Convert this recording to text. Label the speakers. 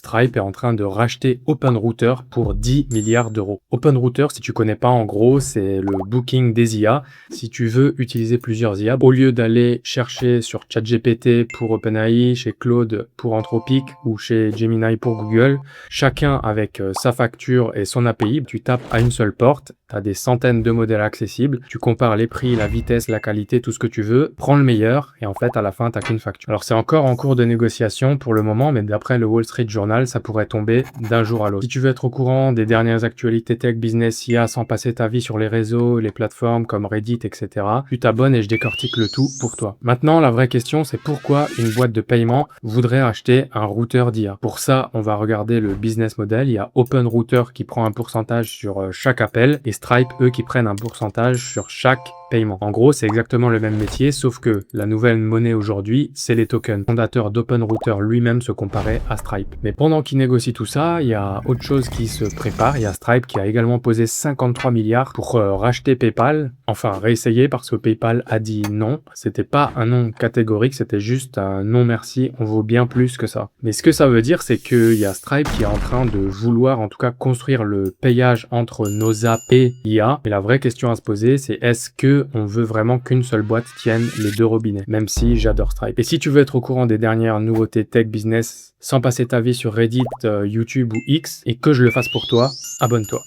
Speaker 1: Stripe est en train de racheter OpenRouter pour 10 milliards d'euros. OpenRouter, si tu connais pas, en gros, c'est le booking des IA. Si tu veux utiliser plusieurs IA, au lieu d'aller chercher sur ChatGPT pour OpenAI, chez Claude pour Anthropic ou chez Gemini pour Google, chacun avec sa facture et son API, tu tapes à une seule porte, tu as des centaines de modèles accessibles, tu compares les prix, la vitesse, la qualité, tout ce que tu veux, prends le meilleur et en fait à la fin tu n'as qu'une facture. Alors c'est encore en cours de négociation pour le moment, mais d'après le Wall Street Journal, ça pourrait tomber d'un jour à l'autre. Si tu veux être au courant des dernières actualités tech, business, IA sans passer ta vie sur les réseaux, les plateformes comme Reddit, etc., tu t'abonnes et je décortique le tout pour toi. Maintenant, la vraie question, c'est pourquoi une boîte de paiement voudrait acheter un routeur d'IA. Pour ça, on va regarder le business model. Il y a OpenRouter qui prend un pourcentage sur chaque appel et Stripe, eux, qui prennent un pourcentage sur chaque paiement. En gros, c'est exactement le même métier, sauf que la nouvelle monnaie aujourd'hui, c'est les tokens. Le fondateur d'OpenRouter lui-même se comparait à Stripe. Mais pendant qu'il négocie tout ça, il y a autre chose qui se prépare. Il y a Stripe qui a également posé 53 milliards pour racheter PayPal. Enfin, réessayer parce que PayPal a dit non. C'était pas un non catégorique, c'était juste un non merci, on vaut bien plus que ça. Mais ce que ça veut dire, c'est qu'il y a Stripe qui est en train de vouloir, en tout cas, construire le payage entre nos apps et IA. Et la vraie question à se poser, c'est est-ce que on veut vraiment qu'une seule boîte tienne les deux robinets, même si j'adore Stripe. Et si tu veux être au courant des dernières nouveautés tech business sans passer ta vie sur Reddit, YouTube ou X, et que je le fasse pour toi, abonne-toi.